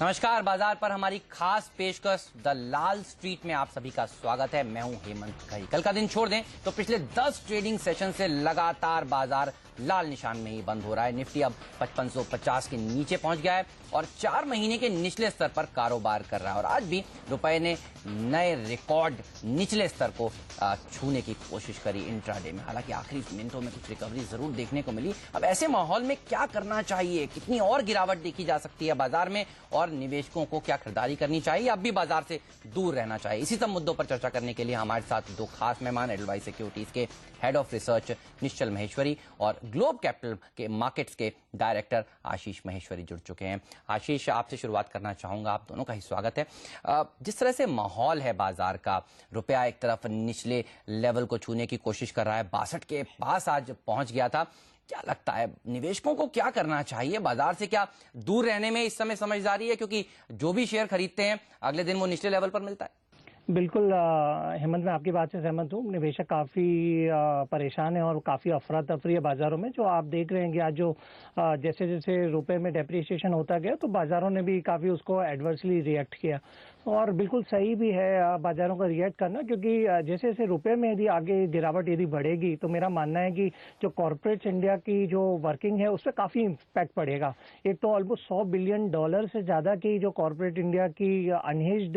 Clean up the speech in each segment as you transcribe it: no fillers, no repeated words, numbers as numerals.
नमस्कार। बाजार पर हमारी खास पेशकश द लाल स्ट्रीट में आप सभी का स्वागत है। मैं हूं हेमंत खरी। कल का दिन छोड़ दें तो पिछले 10 ट्रेडिंग सेशन से लगातार बाजार लाल निशान में ही बंद हो रहा है। निफ्टी अब 5550 के नीचे पहुंच गया है और 4 महीने के निचले स्तर पर कारोबार कर रहा है। और आज भी रुपए ने नए रिकॉर्ड निचले स्तर को छूने की कोशिश करी इंट्राडे में। हालांकि आखिरी मिनटों में कुछ रिकवरी जरूर देखने को मिली। अब ऐसे माहौल में क्या करना चाहिए, कितनी और गिरावट देखी जा सकती है बाजार में, और निवेशकों को क्या खरीदारी करनी चाहिए, अब भी बाजार से दूर रहना चाहिए, इसी सब मुद्दों पर चर्चा करने के लिए हमारे साथ दो खास मेहमान एडलवाइस सिक्योरिटीज के हेड ऑफ रिसर्च निश्चल महेश्वरी और ग्लोब कैपिटल के मार्केट्स के डायरेक्टर आशीष महेश्वरी जुड़ चुके हैं। आशीष, आपसे शुरुआत करना चाहूंगा। आप दोनों का ही स्वागत है। जिस तरह से माहौल है बाजार का, रुपया एक तरफ निचले लेवल को छूने की कोशिश कर रहा है, 62 के पास आज पहुंच गया था। क्या लगता है निवेशकों को क्या करना चाहिए? बाजार से क्या दूर रहने में इस समय समझदारी है, क्योंकि जो भी शेयर खरीदते हैं अगले दिन वो निचले लेवल पर मिलता है? बिल्कुल हेमंत, मैं आपकी बात से सहमत हूँ। निवेशक काफ़ी परेशान है और काफ़ी अफरा तफरी है बाजारों में। जो आप देख रहे हैं कि आज जो जैसे जैसे रुपए में डेप्रिसिएशन होता गया तो बाजारों ने भी काफ़ी उसको एडवर्सली रिएक्ट किया, और बिल्कुल सही भी है बाजारों का रिएक्ट करना, क्योंकि जैसे जैसे रुपए में यदि आगे गिरावट यदि बढ़ेगी तो मेरा मानना है कि जो कॉर्पोरेट्स इंडिया की जो वर्किंग है उस पर काफ़ी इम्पैक्ट पड़ेगा। एक तो ऑलमोस्ट $100 बिलियन से ज़्यादा की जो कॉर्पोरेट इंडिया की अनहेज्ड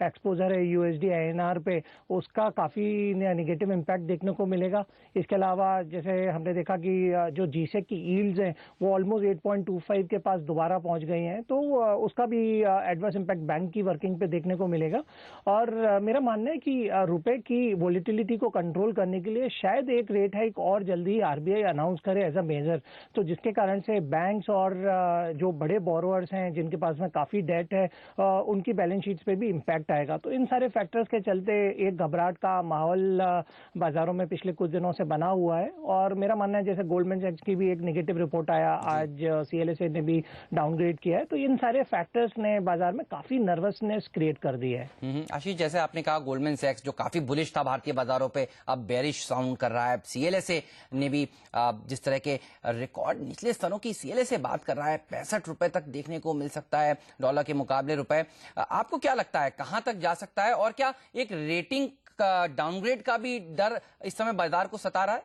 एक्सपोजर है USD INR पे, उसका काफ़ी नेगेटिव इम्पैक्ट देखने को मिलेगा। इसके अलावा जैसे हमने देखा कि जो जीसेक की यील्ड्स हैं वो ऑलमोस्ट 8.25 के पास दोबारा पहुंच गई हैं, तो उसका भी एडवर्स इम्पैक्ट बैंक की वर्किंग पे देखने को मिलेगा। और मेरा मानना है कि रुपए की वोलेटिलिटी को कंट्रोल करने के लिए शायद एक रेट हाइक और जल्दी RBI अनाउंस करे एज अ मेजर, तो जिसके कारण से बैंक्स और जो बड़े बोरोअर्स हैं जिनके पास में काफ़ी डेट है उनकी बैलेंस शीट्स पे भी इम्पैक्ट आएगा। तो इन सारे फैक्टर्स के चलते एक घबराहट का माहौल बाजारों में पिछले कुछ दिनों से बना हुआ है। और मेरा मानना है जैसे गोल्डमैन सैक्स की भी एक नेगेटिव रिपोर्ट आया, आज CLSA ने भी डाउनग्रेड किया है, तो इन सारे फैक्टर्स ने बाजार में काफ़ी नर्वसनेस क्रिएट कर दी है। आशीष, जैसे आपने कहा गोल्डमैन सैक्स जो काफी बुलिश था भारतीय बाजारों पे, अब बेरिश साउंड कर रहा है। CLSA ने भी जिस तरह के रिकॉर्ड निचले स्तरों की CLSA बात कर रहा है, 65 रुपए तक देखने को मिल सकता है डॉलर के मुकाबले रुपए। आपको क्या लगता है कहां तक जा सकता है, और क्या एक रेटिंग का डाउनग्रेड का भी डर इस समय बाजार को सता रहा है?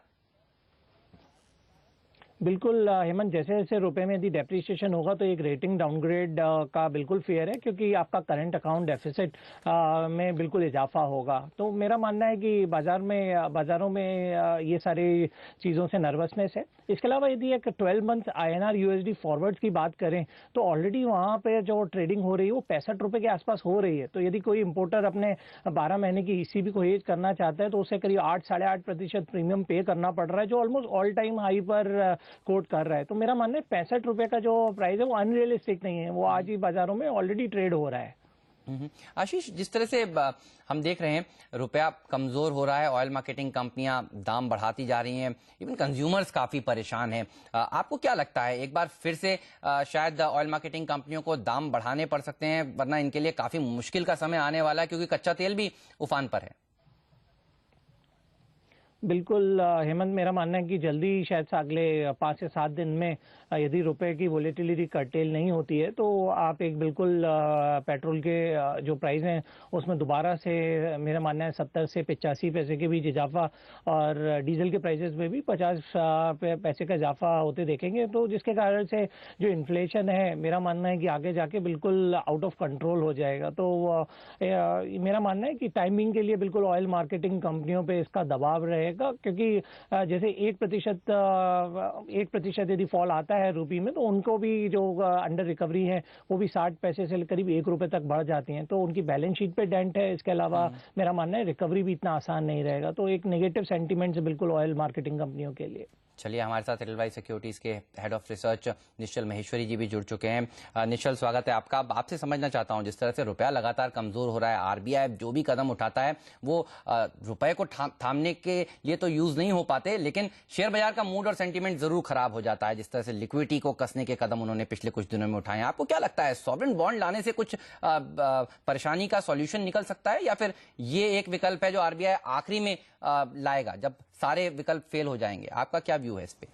बिल्कुल हेमंत, जैसे जैसे रुपए में यदि डेप्रिसिएशन होगा तो एक रेटिंग डाउनग्रेड का बिल्कुल फेयर है, क्योंकि आपका करंट अकाउंट डेफिसिट में बिल्कुल इजाफा होगा। तो मेरा मानना है कि बाजारों में ये सारी चीज़ों से नर्वसनेस है। इसके अलावा यदि एक 12 मंथ INR USD फॉरवर्ड्स की बात करें तो ऑलरेडी वहाँ पे जो ट्रेडिंग हो रही है वो 65 रुपये के आसपास हो रही है। तो यदि कोई इंपोर्टर अपने 12 महीने की ECB को हेज करना चाहता है तो उसे करीब 8-8.5% प्रीमियम पे करना पड़ रहा है, जो ऑलमोस्ट ऑल टाइम हाई पर कोट कर रहा है। तो मेरा मानना है 65 रुपए का जो प्राइस है वो अनरियलिस्टिक नहीं है, वो आज ही बाजारों में ऑलरेडी ट्रेड हो रहा है। आशीष, जिस तरह से हम देख रहे हैं रुपया कमजोर हो रहा है, ऑयल मार्केटिंग कंपनियां दाम बढ़ाती जा रही हैं, इवन कंज्यूमर्स काफी परेशान हैं, आपको क्या लगता है एक बार फिर से शायद ऑयल मार्केटिंग कंपनियों को दाम बढ़ाने पड़ सकते हैं, वरना इनके लिए काफी मुश्किल का समय आने वाला है, क्योंकि कच्चा तेल भी उफान पर है? बिल्कुल हेमंत, मेरा मानना है कि जल्दी शायद अगले 5 से 7 दिन में यदि रुपए की वोलेटिलिटी कर्टेल नहीं होती है तो आप एक बिल्कुल पेट्रोल के जो प्राइस हैं उसमें दोबारा से मेरा मानना है 70 से 85 पैसे के बीच इजाफा, और डीजल के प्राइसेस में भी 50 पैसे का इजाफा होते देखेंगे। तो जिसके कारण से जो इन्फ्लेशन है मेरा मानना है कि आगे जाके बिल्कुल आउट ऑफ कंट्रोल हो जाएगा। तो मेरा मानना है कि टाइमिंग के लिए बिल्कुल ऑयल मार्केटिंग कंपनियों पर इसका दबाव रहेगा, क्योंकि जैसे 1% यदि फॉल आता है रुपये में तो उनको भी जो अंडर रिकवरी है वो भी 60 पैसे से करीब ₹1 तक बढ़ जाती हैं, तो उनकी बैलेंस शीट पे डेंट है। इसके अलावा मेरा मानना है रिकवरी भी इतना आसान नहीं रहेगा, तो एक नेगेटिव सेंटीमेंट बिल्कुल ऑयल मार्केटिंग कंपनियों के लिए। चलिए, हमारे साथ एडलवाइस सिक्योरिटीज के हेड ऑफ रिसर्च निश्चल महेश्वरी जी भी जुड़ चुके हैं। निश्चल, स्वागत है आपका। आपसे समझना चाहता हूं, जिस तरह से रुपया लगातार कमजोर हो रहा है, RBI जो भी कदम उठाता है वो रुपए को थामने के लिए तो यूज नहीं हो पाते, लेकिन शेयर बाजार का मूड और सेंटीमेंट जरूर खराब हो जाता है। जिस तरह से लिक्विडिटी को कसने के कदम उन्होंने पिछले कुछ दिनों में उठाए हैं, आपको क्या लगता है सॉवरेन बॉन्ड लाने से कुछ परेशानी का सॉल्यूशन निकल सकता है, या फिर ये एक विकल्प है जो RBI आखिरी में लाएगा जब सारे विकल्प फेल हो जाएंगे? आपका क्या व्यू है इस पे?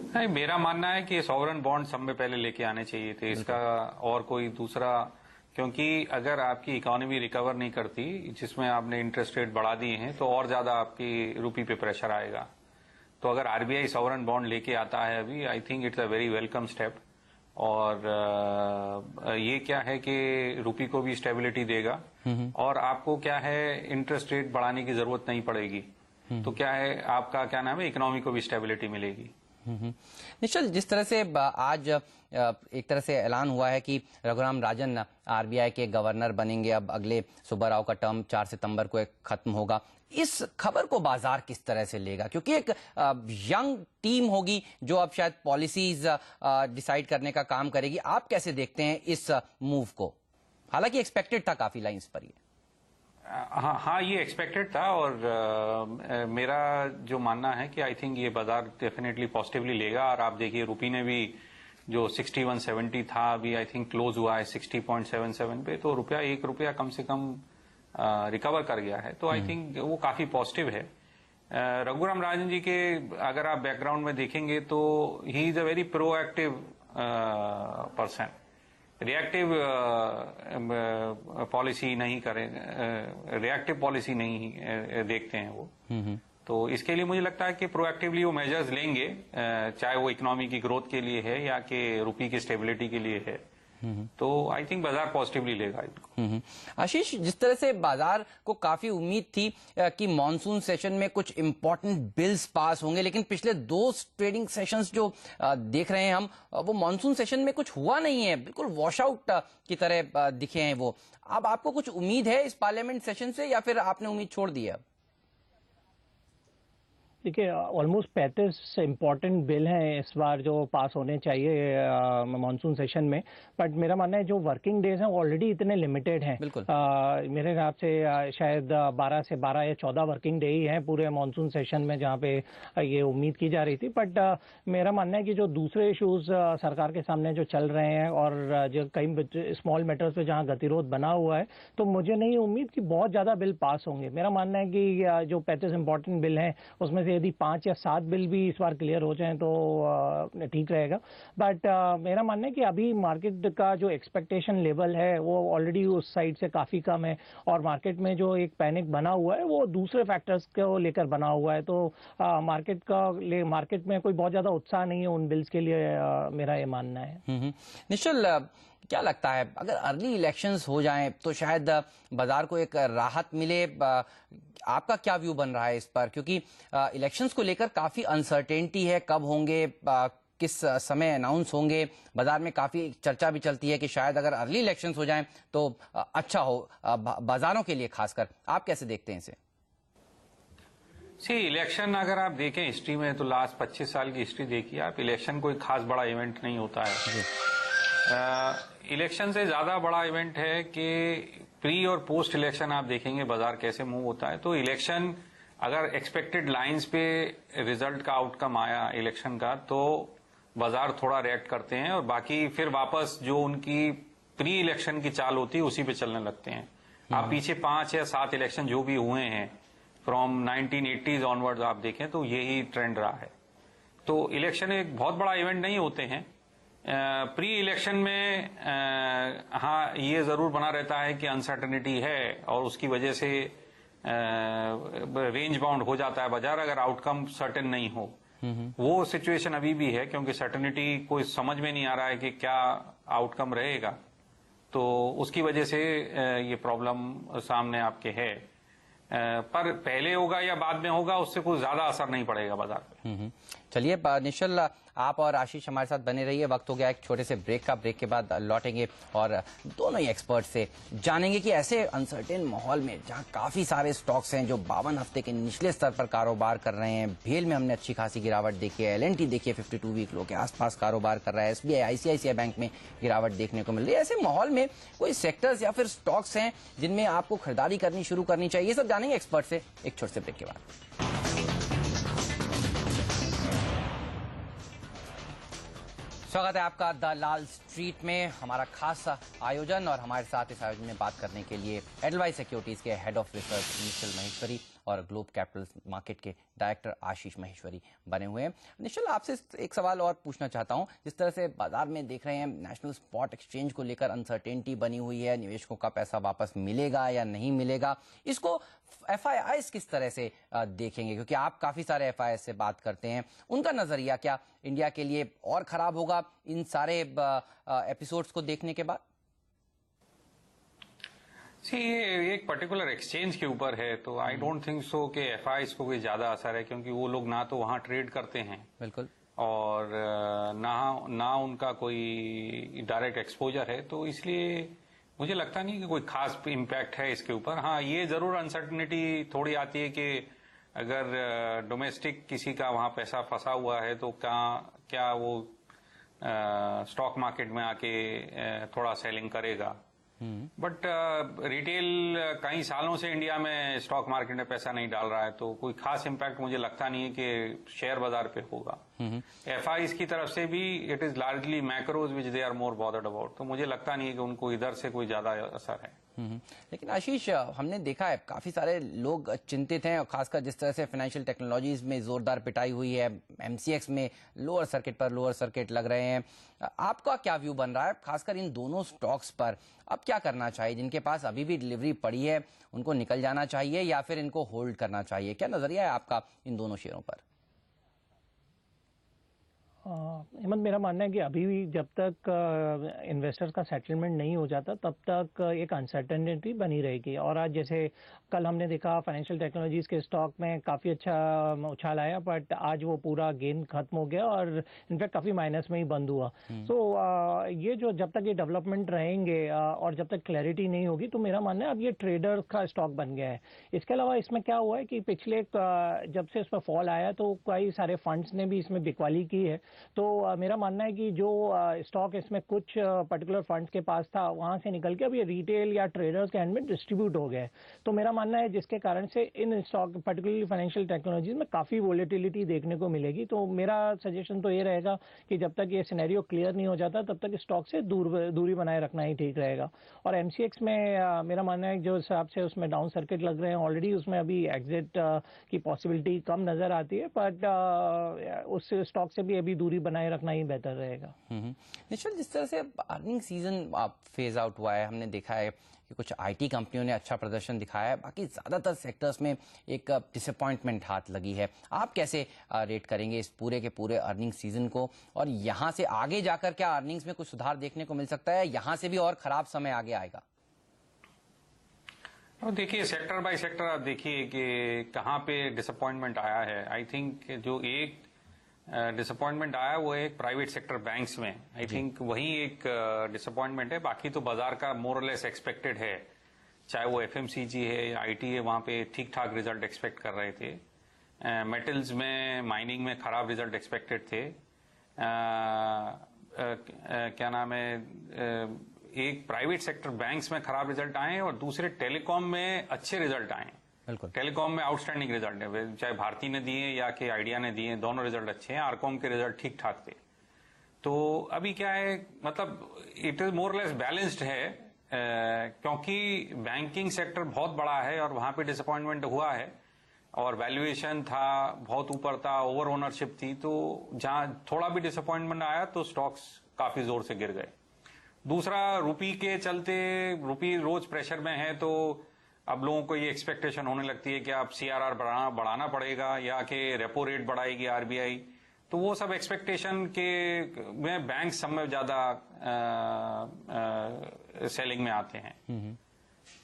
नहीं, मेरा मानना है कि सॉवरेन बॉन्ड सब में पहले लेके आने चाहिए थे इसका, और कोई दूसरा, क्योंकि अगर आपकी इकोनॉमी रिकवर नहीं करती, जिसमें आपने इंटरेस्ट रेट बढ़ा दिए हैं, तो और ज्यादा आपकी रुपी पे प्रेशर आएगा। तो अगर आरबीआई सॉवरेन बॉन्ड लेके आता है अभी, I think it's a very welcome step. और ये क्या है कि रुपी को भी स्टेबिलिटी देगा, और आपको क्या है, इंटरेस्ट रेट बढ़ाने की जरूरत नहीं पड़ेगी। तो क्या है, आपका क्या नाम है, इकोनॉमी को भी स्टेबिलिटी मिलेगी। निश्चल, जिस तरह से आज एक तरह से ऐलान हुआ है कि रघुराम राजन आरबीआई के गवर्नर बनेंगे, अब अगले सुब्बाराव का टर्म 4 सितंबर को खत्म होगा, इस खबर को बाजार किस तरह से लेगा? क्योंकि एक यंग टीम होगी जो अब शायद पॉलिसीज डिसाइड करने का काम करेगी। आप कैसे देखते हैं इस मूव को? हालांकि एक्सपेक्टेड था काफी लाइंस पर ये। हाँ, ये एक्सपेक्टेड था, और मेरा जो मानना है कि आई थिंक ये बाजार डेफिनेटली पॉजिटिवली लेगा। और आप देखिए, रुपी ने भी जो 6170 था, अभी आई थिंक क्लोज हुआ है 60.77 पे, तो ₹1 कम से कम रिकवर कर गया है। तो आई थिंक वो काफी पॉजिटिव है। रघुराम राजन जी के अगर आप बैकग्राउंड में देखेंगे तो he is a very proactive person. Reactive policy नहीं करें, रिएक्टिव पॉलिसी नहीं देखते हैं वो। तो इसके लिए मुझे लगता है कि प्रोएक्टिवली वो मेजर्स लेंगे, चाहे वो इकोनॉमी की ग्रोथ के लिए है या कि रुपी की स्टेबिलिटी के लिए है। तो आई थिंक बाजार पॉजिटिवली लेगा इनको। आशीष, जिस तरह से बाजार को काफी उम्मीद थी कि मॉनसून सेशन में कुछ इंपॉर्टेंट बिल्स पास होंगे, लेकिन पिछले 2 ट्रेडिंग सेशंस जो देख रहे हैं हम, वो मॉनसून सेशन में कुछ हुआ नहीं है, बिल्कुल वॉश आउट की तरह दिखे हैं वो। अब आपको कुछ उम्मीद है इस पार्लियामेंट सेशन से, या फिर आपने उम्मीद छोड़ दी है? देखिए, ऑलमोस्ट 35 इम्पॉर्टेंट बिल हैं इस बार जो पास होने चाहिए मॉनसून सेशन में, बट मेरा मानना है जो वर्किंग डेज हैं ऑलरेडी इतने लिमिटेड हैं। बिल्कुल। मेरे हिसाब से शायद 12 से 12 या 14 वर्किंग डे ही हैं पूरे मॉनसून सेशन में, जहां पे ये उम्मीद की जा रही थी। बट मेरा मानना है कि जो दूसरे इशूज सरकार के सामने जो चल रहे हैं, और जो कई स्मॉल मैटर्स पे जहाँ गतिरोध बना हुआ है, तो मुझे नहीं उम्मीद कि बहुत ज्यादा बिल पास होंगे। मेरा मानना है कि जो 35 इम्पॉर्टेंट बिल हैं उसमें यदि 5 या 7 बिल भी इस बार क्लियर हो जाएं तो ठीक रहेगा। बट मेरा मानना है कि अभी मार्केट का जो एक्सपेक्टेशन लेवल है वो ऑलरेडी उस साइड से काफी कम है, और मार्केट में जो एक पैनिक बना हुआ है वो दूसरे फैक्टर्स को लेकर बना हुआ है। तो मार्केट में कोई बहुत ज्यादा उत्साह नहीं है उन बिल्स के लिए, मेरा ये मानना है। निश्चल, क्या लगता है अगर अर्ली इलेक्शंस हो जाएं तो शायद बाजार को एक राहत मिले? आपका क्या व्यू बन रहा है इस पर? क्योंकि इलेक्शंस को लेकर काफी अनसर्टेनिटी है, कब होंगे, किस समय अनाउंस होंगे। बाजार में काफी चर्चा भी चलती है कि शायद अगर अर्ली इलेक्शंस हो जाएं तो अच्छा हो बाजारों के लिए खासकर। आप कैसे देखते हैं इसे? इलेक्शन अगर आप देखें हिस्ट्री में, तो लास्ट 25 साल की हिस्ट्री देखिए आप, इलेक्शन कोई खास बड़ा इवेंट नहीं होता है। इलेक्शन से ज्यादा बड़ा इवेंट है कि प्री और पोस्ट इलेक्शन आप देखेंगे बाजार कैसे मूव होता है। तो इलेक्शन अगर एक्सपेक्टेड लाइंस पे रिजल्ट का आउटकम आया इलेक्शन का, तो बाजार थोड़ा रिएक्ट करते हैं, और बाकी फिर वापस जो उनकी प्री इलेक्शन की चाल होती है उसी पे चलने लगते हैं। आप पीछे 5 या 7 इलेक्शन जो भी हुए हैं फ्रॉम 1980s ऑनवर्ड्स आप देखें तो यही ट्रेंड रहा है। तो इलेक्शन एक बहुत बड़ा इवेंट नहीं होते हैं। प्री इलेक्शन में हाँ, ये जरूर बना रहता है कि अनसर्टेनिटी है, और उसकी वजह से रेंज बाउंड हो जाता है बाजार अगर आउटकम सर्टेन नहीं हो। वो सिचुएशन अभी भी है, क्योंकि सर्टेनिटी कोई समझ में नहीं आ रहा है कि क्या आउटकम रहेगा। तो उसकी वजह से ये प्रॉब्लम सामने आपके है। पर पहले होगा या बाद में होगा उससे कोई ज्यादा असर नहीं पड़ेगा बाजार पे। चलिए निश्चल, आप और आशीष हमारे साथ बने रहिए। वक्त हो गया एक छोटे से ब्रेक का। ब्रेक के बाद लौटेंगे और दोनों ही एक्सपर्ट से जानेंगे कि ऐसे अनसर्टेन माहौल में जहां काफी सारे स्टॉक्स हैं जो 52 हफ्ते के निचले स्तर पर कारोबार कर रहे हैं, भेल में हमने अच्छी खासी गिरावट देखी है, LNT देखिए 52 वीक लो के आसपास कारोबार कर रहा है, SBI ICICI बैंक में गिरावट देखने को मिल रही है। ऐसे माहौल में कोई सेक्टर्स या फिर स्टॉक्स हैं जिनमें आपको खरीदारी करनी शुरू करनी चाहिए? सब जानेंगे एक्सपर्ट से एक छोटे से ब्रेक के बाद। स्वागत है आपका द लाल स्ट्रीट में, हमारा खास आयोजन। और हमारे साथ इस आयोजन में बात करने के लिए एडलवाइस सिक्योरिटीज के हेड ऑफ रिसर्च निश्चल महेश्वरी और ग्लोब कैपिटल मार्केट के डायरेक्टर आशीष महेश्वरी बने हुए हैं। निश्चल, आपसे एक सवाल और पूछना चाहता हूं। जिस तरह से बाजार में देख रहे हैं नेशनल स्पॉट एक्सचेंज को लेकर अनसर्टेनिटी बनी हुई है, निवेशकों का पैसा वापस मिलेगा या नहीं मिलेगा, इसको एफआईआईज किस तरह से देखेंगे? क्योंकि आप काफी सारे एफआईआईज से बात करते हैं, उनका नजरिया क्या इंडिया के लिए और खराब होगा इन सारे एपिसोड्स को देखने के बाद? ये एक पर्टिकुलर एक्सचेंज के ऊपर है, तो आई डोंट थिंक सो कि एफआईआईज को कोई ज्यादा असर है, क्योंकि वो लोग ना तो वहां ट्रेड करते हैं, बिल्कुल, और ना उनका कोई डायरेक्ट एक्सपोजर है, तो इसलिए मुझे लगता नहीं कि कोई खास इम्पैक्ट है इसके ऊपर। हाँ, ये जरूर अनसर्टनिटी थोड़ी आती है कि अगर डोमेस्टिक किसी का वहां पैसा फंसा हुआ है तो क्या वो स्टॉक मार्केट में आके थोड़ा सेलिंग करेगा। बट रिटेल कई सालों से इंडिया में स्टॉक मार्केट में पैसा नहीं डाल रहा है, तो कोई खास इम्पैक्ट मुझे लगता नहीं है कि शेयर बाजार पे होगा। एफआईआईज की तरफ से भी it is largely macros which they are more bothered about, तो मुझे लगता नहीं है कि उनको इधर से कोई ज्यादा असर है। लेकिन आशीष, हमने देखा है काफी सारे लोग चिंतित हैं, और खासकर जिस तरह से फाइनेंशियल टेक्नोलॉजीज में जोरदार पिटाई हुई है, एमसीएक्स में लोअर सर्किट पर लोअर सर्किट लग रहे हैं। आपका क्या व्यू बन रहा है खासकर इन दोनों स्टॉक्स पर? अब क्या करना चाहिए? जिनके पास अभी भी डिलीवरी पड़ी है उनको निकल जाना चाहिए या फिर इनको होल्ड करना चाहिए? क्या नजरिया है आपका इन दोनों शेयरों पर? हेमंत, मेरा मानना है कि अभी भी जब तक इन्वेस्टर्स का सेटलमेंट नहीं हो जाता तब तक एक अनसर्टेनिटी बनी रहेगी। और आज जैसे कल हमने देखा फाइनेंशियल टेक्नोलॉजीज के स्टॉक में काफ़ी अच्छा उछाल आया, बट आज वो पूरा गेन खत्म हो गया और इनफैक्ट काफ़ी माइनस में ही बंद हुआ। तो ये जो जब तक ये डेवलपमेंट रहेंगे और जब तक क्लैरिटी नहीं होगी, तो मेरा मानना है अब ये ट्रेडर्स का स्टॉक बन गया है। इसके अलावा इसमें क्या हुआ है कि पिछले जब से इसमें फॉल आया तो कई सारे फंड्स ने भी इसमें बिकवाली की है। तो मेरा मानना है कि जो स्टॉक इसमें कुछ पर्टिकुलर फंड्स के पास था वहां से निकल के अब ये रिटेल या ट्रेडर्स के हैंड में डिस्ट्रीब्यूट हो गए। तो मेरा मानना है जिसके कारण से in stock particularly financial technologies में काफी वोलेटिलिटी देखने को मिलेगी। तो मेरा सजेशन तो ये रहेगा कि जब तक ये सिनेरियो क्लियर नहीं हो जाता तब तक स्टॉक से दूरी बनाए रखना ही ठीक रहेगा। और एमसीएक्स में मेरा मानना है जो हिसाब से उसमें डाउन सर्किट लग रहे हैं ऑलरेडी, उसमें अभी एग्जिट की पॉसिबिलिटी कम नजर आती है, बट उस स्टॉक से भी अभी दूरी बनाए रखना ही बेहतर रहेगा। निश्चल, जिस तरह से अर्निंग सीजन फेज आउट हुआ है, हमने देखा है कि कुछ आईटी कंपनियों ने अच्छा प्रदर्शन दिखाया है, बाकी ज्यादातर सेक्टर्स में एक डिसअपॉइंटमेंट हाथ लगी है। आप कैसे रेट करेंगे इस पूरे के पूरे अर्निंग सीजन को, और यहां से आगे जाकर क्या अर्निंग्स में कुछ सुधार देखने को मिल सकता है, यहां से भी और खराब समय आगे आएगा? और देखिए, सेक्टर बाय सेक्टर आप देखिए कि कहाँ पे डिसअपॉइंटमेंट आया है। आई थिंक जो एक डिसअपॉइंटमेंट आया वो एक प्राइवेट सेक्टर बैंक्स में, आई थिंक वही एक डिसअपॉइंटमेंट है। बाकी तो बाजार का मोर और लेस एक्सपेक्टेड है, चाहे वो एफएमसीजी है या आईटी है, वहां पे ठीक ठाक रिजल्ट एक्सपेक्ट कर रहे थे। मेटल्स में, माइनिंग में खराब रिजल्ट एक्सपेक्टेड थे। क्या नाम है, एक प्राइवेट सेक्टर बैंक्स में खराब रिजल्ट आए और दूसरे टेलीकॉम में अच्छे रिजल्ट आए। टेलीकॉम में आउटस्टैंडिंग रिजल्ट है, चाहे भारती ने दिए या कि आइडिया ने दिए, दोनों रिजल्ट अच्छे हैं। आरकॉम के रिजल्ट ठीक ठाक थे। तो अभी क्या है, मतलब it is more less balanced है, क्योंकि बैंकिंग सेक्टर बहुत बड़ा है और वहां पे डिसअपॉइंटमेंट हुआ है, और वैल्यूएशन था बहुत ऊपर था, ओवर ओनरशिप थी, तो जहां थोड़ा भी डिसअपॉइंटमेंट आया तो स्टॉक्स काफी जोर से गिर गए। दूसरा, रुपी के चलते, रुपी रोज प्रेशर में है, तो अब लोगों को ये एक्सपेक्टेशन होने लगती है कि अब सीआरआर बढ़ाना पड़ेगा या कि रेपो रेट बढ़ाएगी आरबीआई। तो वो सब एक्सपेक्टेशन के में बैंक सब में ज्यादा सेलिंग में आते हैं।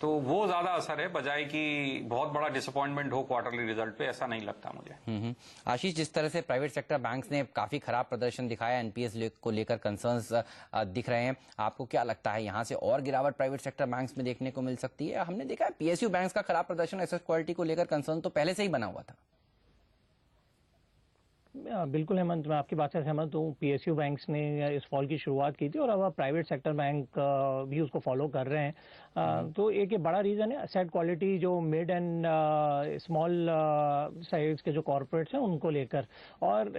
तो वो ज्यादा असर है, बजाय कि बहुत बड़ा डिसअपॉइंटमेंट हो क्वार्टरली रिजल्ट पे, ऐसा नहीं लगता मुझे। आशीष, जिस तरह से प्राइवेट सेक्टर बैंक्स ने काफी खराब प्रदर्शन दिखाया, एनपीएस को लेकर कंसर्न्स दिख रहे हैं, आपको क्या लगता है यहां से और गिरावट प्राइवेट सेक्टर बैंक्स में देखने को मिल सकती है? हमने देखा है पीएसयू बैंक्स का खराब प्रदर्शन, एसेट क्वालिटी को लेकर कंसर्न तो पहले से ही बना हुआ था। बिल्कुल हेमंत, मैं आपकी बात से सहमत हूँ। पीएसयू बैंक्स ने इस फॉल की शुरुआत की थी और अब प्राइवेट सेक्टर बैंक भी उसको फॉलो कर रहे हैं। तो एक ये बड़ा रीजन है एसेट क्वालिटी, जो मिड एंड स्मॉल साइज के जो कॉर्पोरेट्स हैं उनको लेकर। और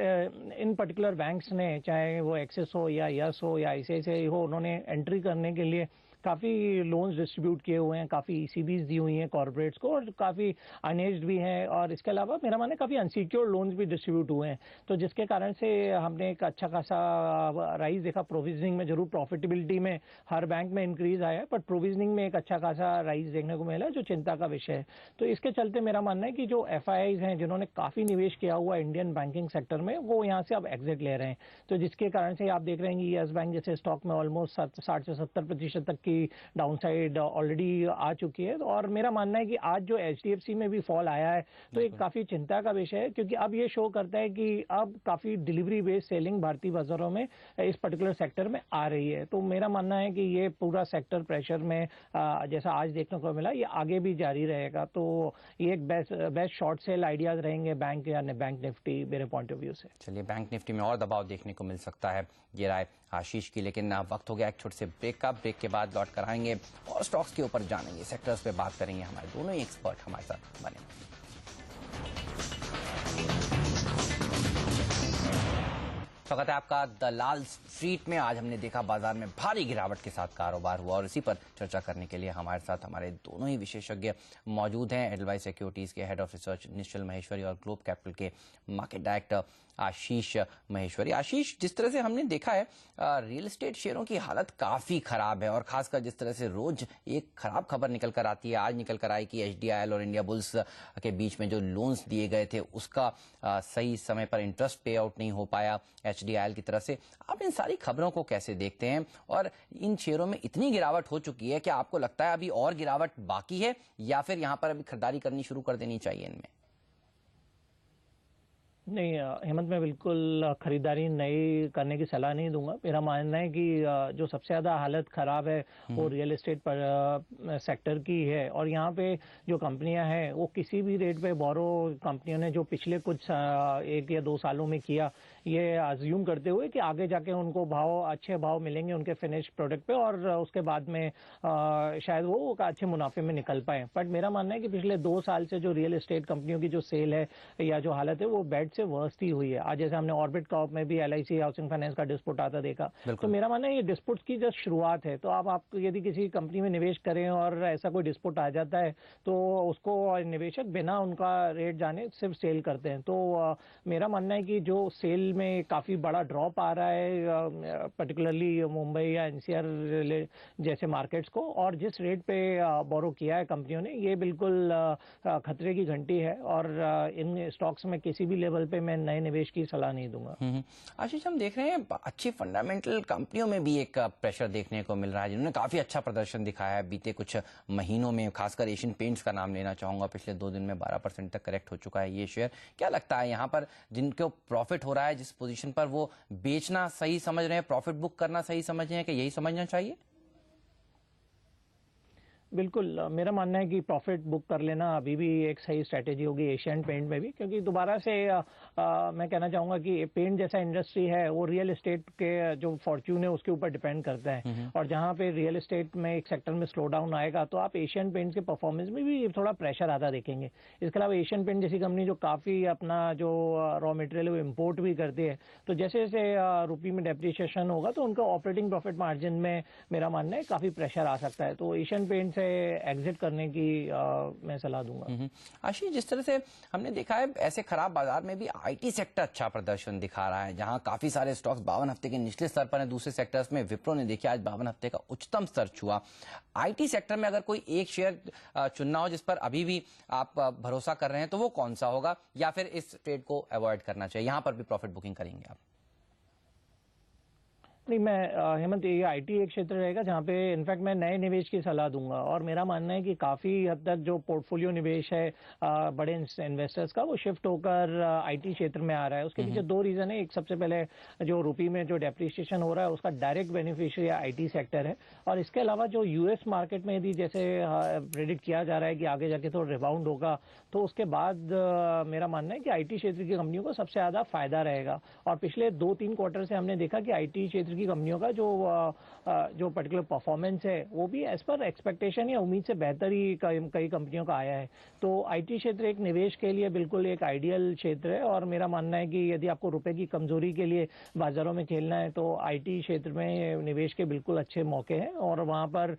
इन पर्टिकुलर बैंक्स ने, चाहे वो एक्सिस हो या यस हो या आईसीआईसीआई हो, उन्होंने एंट्री करने के लिए काफ़ी लोन्स डिस्ट्रीब्यूट किए हुए हैं, काफ़ी ईसीबीज दी हुई हैं कॉर्पोरेट्स को, और काफ़ी अनएज्ड भी हैं, और इसके अलावा मेरा मानना है काफ़ी अनसिक्योर्ड लोन्स भी डिस्ट्रीब्यूट हुए हैं। तो जिसके कारण से हमने एक अच्छा खासा राइज देखा। प्रोविजनिंग में जरूर प्रॉफिटेबिलिटी में हर बैंक में इंक्रीज आया है, बट प्रोविजनिंग में एक अच्छा खासा राइज देखने को मिला, जो चिंता का विषय है। तो इसके चलते मेरा मानना है कि जो एफआईआईज हैं जिन्होंने काफ़ी निवेश किया हुआ इंडियन बैंकिंग सेक्टर में, वो यहाँ से अब एग्जिट ले रहे हैं। तो जिसके कारण से आप देख रहे हैं कि यस बैंक जैसे स्टॉक में ऑलमोस्ट 60 से 70% तक की डाउनसाइड ऑलरेडी आ चुकी है। और मेरा मानना है कि आज जो एचडीएफसी में भी फॉल आया है, तो एक काफ़ी चिंता का विषय है, क्योंकि अब ये शो करता है कि अब काफ़ी डिलीवरी बेस्ड सेलिंग भारतीय बाजारों में इस पर्टिकुलर सेक्टर में आ रही है। तो मेरा मानना है कि ये पूरा सेक्टर प्रेशर में जैसा आज देखने को मिला, ये आगे भी जारी रहेगा। तो ये एक बेस्ट शॉर्ट सेल आइडियाज रहेंगे बैंक या बैंक निफ्टी मेरे पॉइंट ऑफ व्यू से। चलिए, बैंक निफ्टी में और दबाव देखने को मिल सकता है, ये राय आशीष की। लेकिन वक्त हो गया एक छोटे से ब्रेक का। ब्रेक के बाद लौट कर आएंगे और स्टॉक्स के ऊपर जानेंगे, सेक्टर्स पे बात करेंगे। हमारे दोनों ही एक्सपर्ट हमारे साथ बने। स्वागत है आपका दलाल स्ट्रीट में। आज हमने देखा बाजार में भारी गिरावट के साथ कारोबार हुआ, और इसी पर चर्चा करने के लिए हमारे साथ हमारे दोनों ही विशेषज्ञ मौजूद हैं। एडलवाइस सिक्योरिटीज के हेड ऑफ रिसर्च निश्चल महेश्वरी और ग्लोब कैपिटल के मार्केट डायरेक्टर आशीष महेश्वरी। आशीष, जिस तरह से हमने देखा है रियल एस्टेट शेयरों की हालत काफी खराब है, और खासकर जिस तरह से रोज एक खराब खबर निकल कर आती है, आज निकल कर आई कि एचडीआईएल और इंडिया बुल्स के बीच में जो लोन्स दिए गए थे उसका सही समय पर इंटरेस्ट पे आउट नहीं हो पाया एचडीआईएल की तरफ से। आप इन सारी खबरों को कैसे देखते हैं, और इन शेयरों में इतनी गिरावट हो चुकी है कि आपको लगता है अभी और गिरावट बाकी है, या फिर यहाँ पर अभी खरीदारी करनी शुरू कर देनी चाहिए इनमें? नहीं हेमंत, मैं बिल्कुल खरीदारी नई करने की सलाह नहीं दूंगा। मेरा मानना है कि जो सबसे ज़्यादा हालत ख़राब है वो रियल एस्टेट पर सेक्टर की है, और यहाँ पे जो कंपनियां हैं वो किसी भी रेट पे बोरो कंपनियों ने जो पिछले कुछ 1 या 2 सालों में किया, ये अज्यूम करते हुए कि आगे जाके उनको अच्छे भाव मिलेंगे उनके फिनिश प्रोडक्ट पे, और उसके बाद में शायद वो अच्छे मुनाफे में निकल पाए। बट मेरा मानना है कि पिछले 2 साल से जो रियल एस्टेट कंपनियों की जो सेल है या जो हालत है वो बेड से वर्स्ट ही हुई है। आज जैसे हमने ऑर्बिट कॉर्प में भी एलआईसी हाउसिंग फाइनेंस का डिस्प्यूट आता देखा, तो मेरा मानना है ये डिस्प्यूट की जस्ट शुरुआत है। तो आप यदि किसी कंपनी में निवेश करें और ऐसा कोई डिस्प्यूट आ जाता है, तो उसको निवेशक बिना उनका रेट जाने सिर्फ सेल करते हैं। तो मेरा मानना है कि जो सेल में काफी बड़ा ड्रॉप आ रहा है, पर्टिकुलरली मुंबई या एनसीआर जैसे मार्केट्स को, और जिस रेट पे बोरो किया है कंपनियों ने, ये बिल्कुल खतरे की घंटी है, और इन स्टॉक्स में किसी भी लेवल पे मैं नए निवेश की सलाह नहीं दूंगा। आशीष, हम देख रहे हैं अच्छी फंडामेंटल कंपनियों में भी एक प्रेशर देखने को मिल रहा है, जिन्होंने काफी अच्छा प्रदर्शन दिखाया है बीते कुछ महीनों में। खासकर एशियन पेंट्स का नाम लेना चाहूंगा, पिछले 2 दिन में 12% तक करेक्ट हो चुका है ये शेयर। क्या लगता है यहाँ पर जिनको प्रॉफिट हो रहा है जिस पोजीशन पर, वो बेचना सही समझ रहे हैं, प्रॉफिट बुक करना सही समझ रहे हैं, कि यही समझना चाहिए? बिल्कुल, मेरा मानना है कि प्रॉफिट बुक कर लेना अभी भी एक सही स्ट्रैटेजी होगी एशियन पेंट में भी, क्योंकि दोबारा से मैं कहना चाहूंगा कि पेंट जैसा इंडस्ट्री है वो रियल एस्टेट के जो फॉर्च्यून है उसके ऊपर डिपेंड करता है, और जहां पे रियल एस्टेट में एक सेक्टर में स्लो डाउन आएगा तो आप एशियन पेंट्स के परफॉर्मेंस में भी थोड़ा प्रेशर आता देखेंगे। इसके अलावा एशियन पेंट जैसी कंपनी जो काफी अपना जो रॉ मटेरियल वो इम्पोर्ट भी करती है, तो जैसे जैसे रुपये में डेप्रिसिएशन होगा तो उनका ऑपरेटिंग प्रॉफिट मार्जिन में मेरा मानना है काफी प्रेशर आ सकता है। तो एशियन पेंट से एग्जिट करने की मैं सलाह दूंगा। आशीष, जिस तरह से हमने देखा है ऐसे खराब बाजार में भी आईटी सेक्टर अच्छा प्रदर्शन दिखा रहा है, जहां काफी सारे स्टॉक्स 52 हफ्ते के निचले स्तर पर हैं। दूसरे सेक्टर्स में विप्रो ने देखिए आज 52 हफ्ते का उच्चतम स्तर छुआ। आईटी सेक्टर में अगर कोई एक शेयर चुनना हो जिस पर अभी भी आप भरोसा कर रहे हैं, तो वो कौन सा होगा, या फिर इस ट्रेड को अवॉइड करना चाहिए? यहां पर भी प्रॉफिट बुकिंग करेंगे आप? नहीं, मैं हेमंत, ये आईटी एक क्षेत्र रहेगा जहाँ पे इनफैक्ट मैं नए निवेश की सलाह दूंगा, और मेरा मानना है कि काफी हद तक जो पोर्टफोलियो निवेश है बड़े इन्वेस्टर्स का, वो शिफ्ट होकर आईटी क्षेत्र में आ रहा है। उसके पीछे 2 रीजन है। एक, सबसे पहले जो रुपये में जो डेप्रिसिएशन हो रहा है उसका डायरेक्ट बेनिफिशियरी आईटी सेक्टर है, और इसके अलावा जो यूएस मार्केट में यदि जैसे प्रेडिक्ट किया जा रहा है कि आगे जाके तो रिबाउंड होगा, तो उसके बाद मेरा मानना है कि आईटी क्षेत्र की कंपनियों को सबसे ज्यादा फायदा रहेगा। और पिछले 2-3 क्वार्टर से हमने देखा कि आईटी क्षेत्र की कंपनियों का जो पर्टिकुलर परफॉर्मेंस है वो भी एज पर एक्सपेक्टेशन या उम्मीद से बेहतर ही कई कंपनियों का आया है। तो आईटी क्षेत्र एक निवेश के लिए बिल्कुल एक आइडियल क्षेत्र है और मेरा मानना है कि यदि आपको रुपए की कमजोरी के लिए बाजारों में खेलना है तो आईटी क्षेत्र में निवेश के बिल्कुल अच्छे मौके हैं। और वहां पर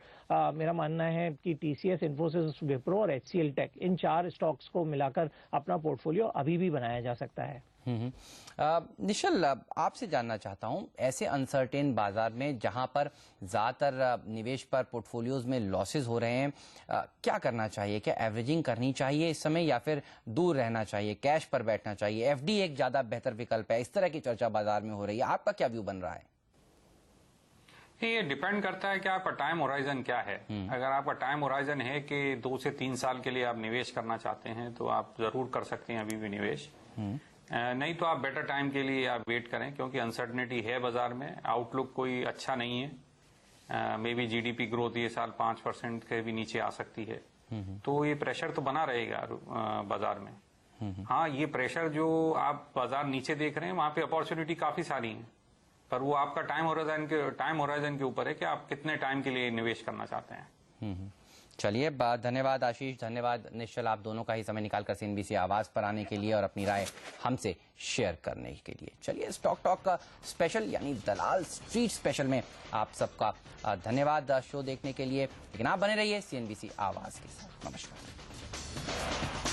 मेरा मानना है कि टीसीएस, इन्फोसिस, विप्रो और एचसीएल टेक, इन 4 स्टॉक्स को मिलाकर अपना पोर्टफोलियो अभी भी बनाया जा सकता है। निश्चल, आपसे जानना चाहता हूं, ऐसे अनसर्टेन बाजार में जहां पर ज्यादातर निवेश पर पोर्टफोलियोज में लॉसेस हो रहे हैं, क्या करना चाहिए? क्या एवरेजिंग करनी चाहिए इस समय या फिर दूर रहना चाहिए, कैश पर बैठना चाहिए? एफडी एक ज्यादा बेहतर विकल्प है, इस तरह की चर्चा बाजार में हो रही है, आपका क्या व्यू बन रहा है? ये डिपेंड करता है कि आपका टाइम होराइजन क्या है। अगर आपका टाइम होराइजन है कि 2 से 3 साल के लिए आप निवेश करना चाहते हैं तो आप जरूर कर सकते हैं अभी भी निवेश। नहीं तो आप बेटर टाइम के लिए आप वेट करें, क्योंकि अनसर्टनिटी है बाजार में, आउटलुक कोई अच्छा नहीं है। मे बी जीडीपी ग्रोथ ये साल 5% के भी नीचे आ सकती है, तो ये प्रेशर तो बना रहेगा बाजार में। हाँ, ये प्रेशर जो आप बाजार नीचे देख रहे हैं वहां पे अपॉर्चुनिटी काफी सारी है, पर वो आपका टाइम होराइजन के ऊपर है कि आप कितने टाइम के लिए निवेश करना चाहते हैं। चलिए, धन्यवाद आशीष, धन्यवाद निश्चल, आप दोनों का ही समय निकालकर सीएनबीसी आवाज पर आने के लिए और अपनी राय हमसे शेयर करने के लिए। चलिए, स्टॉक टॉक का स्पेशल यानी दलाल स्ट्रीट स्पेशल में आप सबका धन्यवाद शो देखने के लिए, लेकिन आप बने रहिए सीएनबीसी आवाज के साथ। नमस्कार।